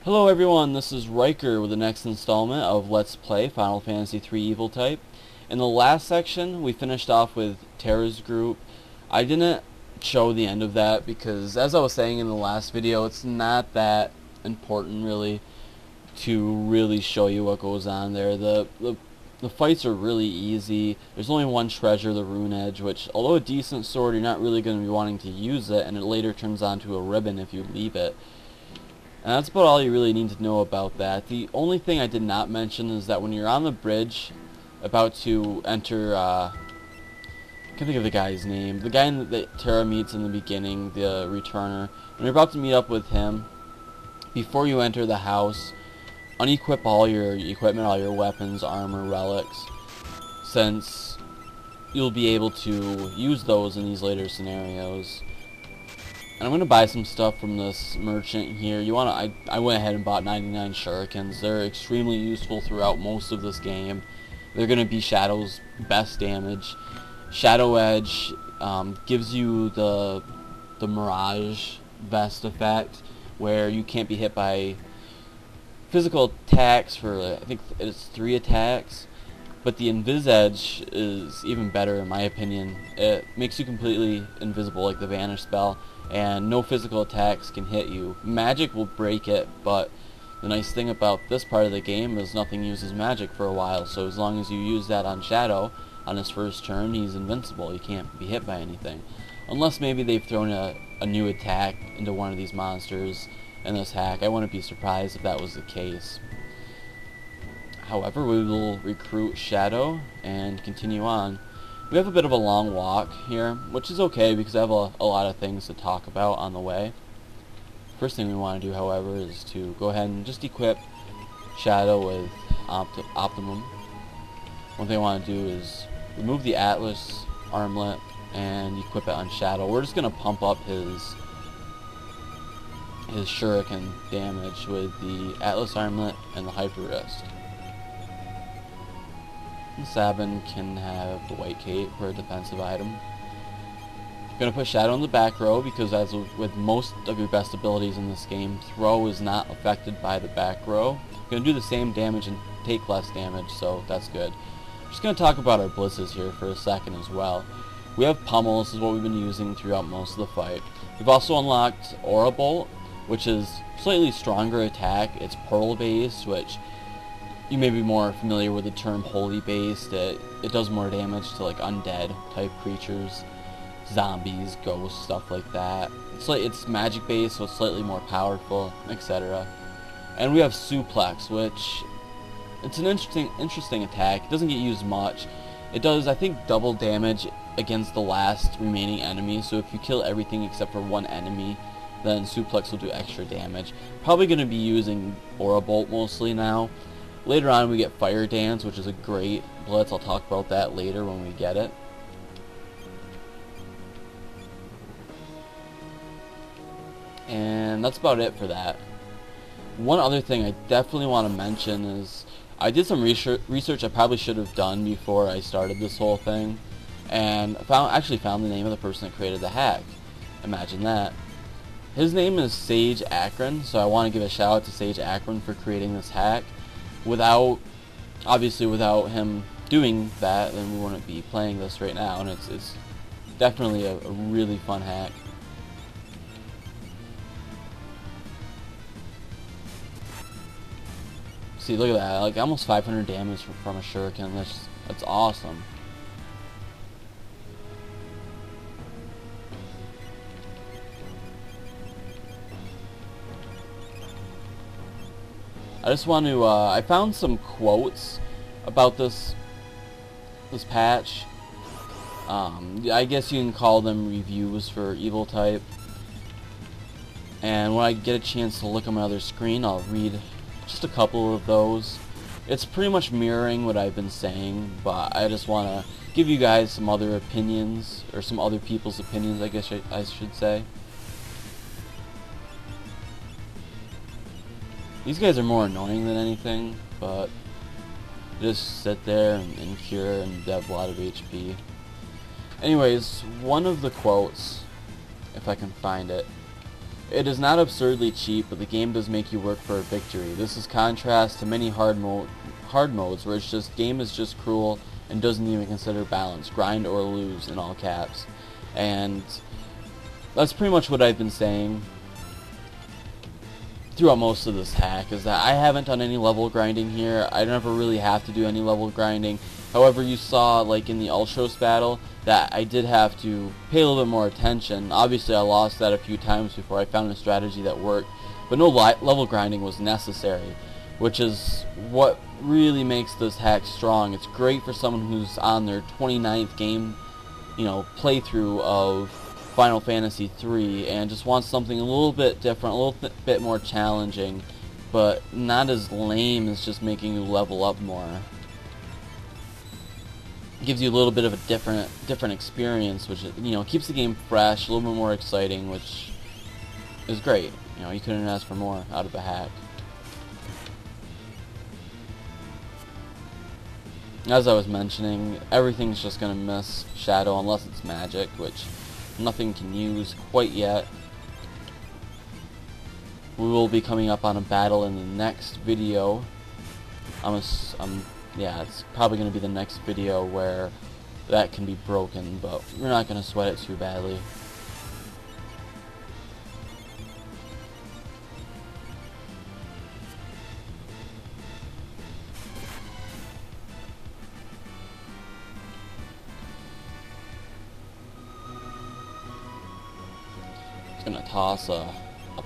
Hello everyone, this is Riker with the next installment of Let's Play Final Fantasy III EvilType. In the last section, we finished off with Terra's group. I didn't show the end of that because, as I was saying in the last video, it's not that important really to really show you what goes on there. The fights are really easy. There's only one treasure, the Rune Edge, which, although a decent sword, you're not really going to be wanting to use it, and it later turns onto a ribbon if you leave it. And that's about all you really need to know about that. The only thing I did not mention is that when you're on the bridge, about to enter, I can't think of the guy's name, the guy that Terra meets in the beginning, the returner, when you're about to meet up with him, before you enter the house, unequip all your equipment, all your weapons, armor, relics, since you'll be able to use those in these later scenarios. And I'm going to buy some stuff from this merchant here. I went ahead and bought 99 shurikens. They're extremely useful throughout most of this game. They're going to be Shadow's best damage. Shadow Edge gives you the Mirage Vest effect, where you can't be hit by physical attacks for, I think it's 3 attacks. But the Invis Edge is even better in my opinion. It makes you completely invisible like the Vanish spell, and no physical attacks can hit you. Magic will break it, but the nice thing about this part of the game is nothing uses magic for a while, so as long as you use that on Shadow, on his first turn, he's invincible. He can't be hit by anything. Unless maybe they've thrown a new attack into one of these monsters in this hack. I wouldn't be surprised if that was the case. However, we will recruit Shadow and continue on. We have a bit of a long walk here, which is okay because I have a lot of things to talk about on the way. First thing we want to do, however, is to go ahead and just equip Shadow with Optimum. One thing I want to do is remove the Atlas armlet and equip it on Shadow. We're just going to pump up his shuriken damage with the Atlas armlet and the Hyper Wrist. And Sabin can have the White Cape for a defensive item. I'm going to put Shadow in the back row because, as with most of your best abilities in this game, throw is not affected by the back row. I'm going to do the same damage and take less damage, so that's good. I'm just going to talk about our blitzes here for a second as well. We have Pummel. This is what we've been using throughout most of the fight. We've also unlocked Aura Bolt, which is slightly stronger attack. It's Pearl based, which you may be more familiar with the term holy based. It does more damage to like undead type creatures, zombies, ghosts, stuff like that. It's magic based, so it's slightly more powerful, etc. And we have Suplex, which it's an interesting attack. It doesn't get used much. It does, I think, double damage against the last remaining enemy. So if you kill everything except for one enemy, then Suplex will do extra damage. Probably going to be using Aura Bolt mostly now. Later on we get Fire Dance, which is a great blitz. I'll talk about that later when we get it. And that's about it for that. One other thing I definitely want to mention is I did some research I probably should have done before I started this whole thing, and actually found the name of the person that created the hack. Imagine that. His name is Sage Akron, so I want to give a shout out to Sage Akron for creating this hack. Obviously without him doing that, then we wouldn't be playing this right now, and it's definitely a really fun hack. See, look at that, like almost 500 damage from a shuriken. That's awesome. I just want to, I found some quotes about this patch. I guess you can call them reviews for EvilType. And when I get a chance to look on my other screen, I'll read just a couple of those. It's pretty much mirroring what I've been saying, but I just want to give you guys some other opinions, or some other people's opinions, I guess I should say. These guys are more annoying than anything, but just sit there and cure and they have a lot of HP. Anyways, one of the quotes, if I can find it, It is not absurdly cheap, but the game does make you work for a victory. This is contrast to many hard modes where it's just game is just cruel and doesn't even consider balance, grind or lose in all caps. And that's pretty much what I've been saying throughout most of this hack, is that I haven't done any level grinding here. I never really have to do any level grinding. However, you saw like in the Ultros battle that I did have to pay a little bit more attention. Obviously I lost that a few times before I found a strategy that worked, but no level grinding was necessary, which is what really makes this hack strong. It's great for someone who's on their 29th game, playthrough of Final Fantasy III and just wants something a little bit different, a little bit more challenging, but not as lame as just making you level up more. It gives you a little bit of a different experience, which keeps the game fresh, a little bit more exciting, which is great. You couldn't ask for more out of a hack. As I was mentioning, everything's just gonna miss Shadow unless it's magic, which nothing can use quite yet. We will be coming up on a battle in the next video. Yeah, it's probably going to be the next video where that can be broken, but we're not going to sweat it too badly. Going to toss a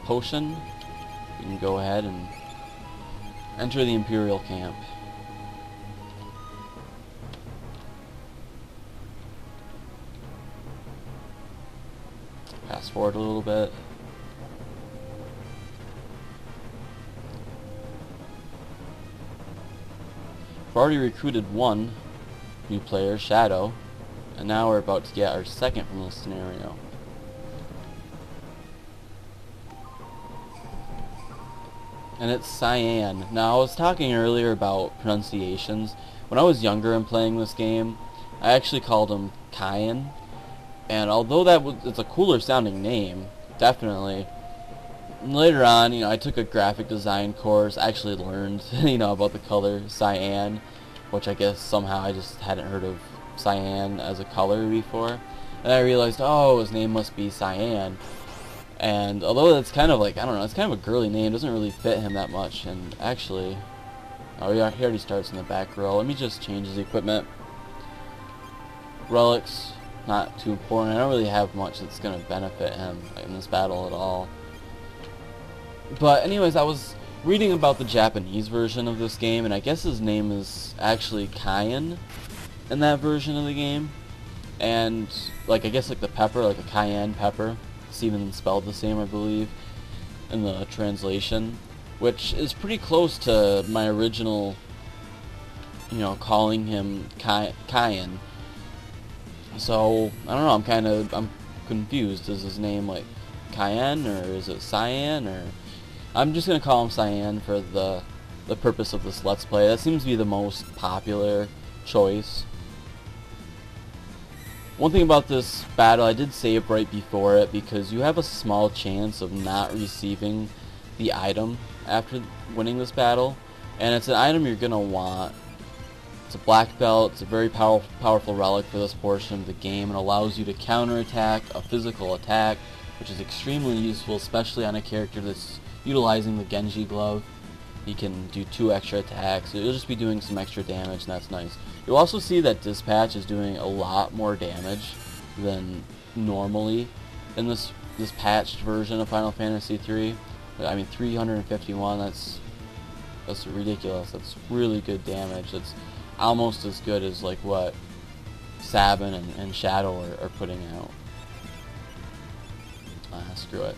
potion. You can go ahead and enter the Imperial Camp. Fast forward a little bit. We've already recruited one new player, Shadow, and now we're about to get our second from this scenario. And it's Cyan. Now, I was talking earlier about pronunciations. When I was younger and playing this game, I actually called him Cyan. And although it's a cooler sounding name, definitely, later on, I took a graphic design course, actually learned, about the color cyan, which I guess somehow I just hadn't heard of cyan as a color before. And I realized, oh, his name must be Cyan. And although that's kind of like, I don't know, it's kind of a girly name, doesn't really fit him that much. And actually, oh yeah, he already starts in the back row. Let me just change his equipment. Relics, not too important. I don't really have much that's going to benefit him in this battle at all. But anyways, I was reading about the Japanese version of this game, and I guess his name is actually Cayenne in that version of the game. And I guess the pepper, like a cayenne pepper. It's even spelled the same, I believe, in the translation, which is pretty close to my original, calling him Cayenne. So I don't know. I'm confused. Is his name like Cayenne or is it Cyan? Or I'm just gonna call him Cyan for the purpose of this Let's Play. That seems to be the most popular choice. One thing about this battle, I did save right before it because you have a small chance of not receiving the item after winning this battle, and it's an item you're gonna want. It's a black belt. It's a very powerful relic for this portion of the game. It allows you to counterattack a physical attack, which is extremely useful, especially on a character that's utilizing the Genji glove. He can do 2 extra attacks. You'll just be doing some extra damage, and that's nice. You'll also see that Dispatch is doing a lot more damage than normally in this patched version of Final Fantasy III. I mean, 351. That's ridiculous. That's really good damage. That's almost as good as what Sabin and Shadow are putting out. Screw it.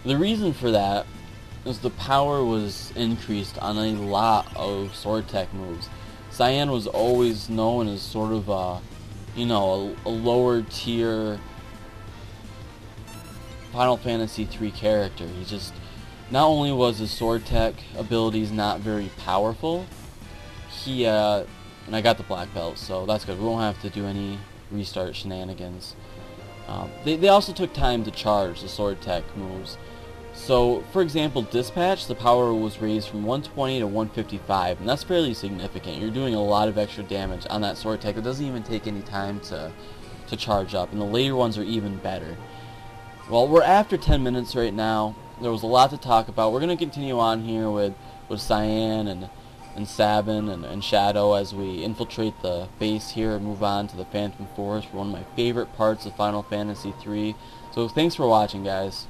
The reason for that is the power was increased on a lot of sword tech moves. Cyan was always known as sort of a lower tier Final Fantasy III character. He just, not only was his sword tech abilities not very powerful, and I got the black belt, so that's good. We won't have to do any restart shenanigans. They also took time to charge the sword tech moves, So, for example, Dispatch, the power was raised from 120 to 155, and that's fairly significant. You're doing a lot of extra damage on that sword tech. It doesn't even take any time to charge up, and the later ones are even better. Well, we're after 10 minutes right now. There was a lot to talk about. We're going to continue on here with Cyan and Sabin and Shadow as we infiltrate the base here and move on to the Phantom Forest for one of my favorite parts of Final Fantasy III. So thanks for watching, guys.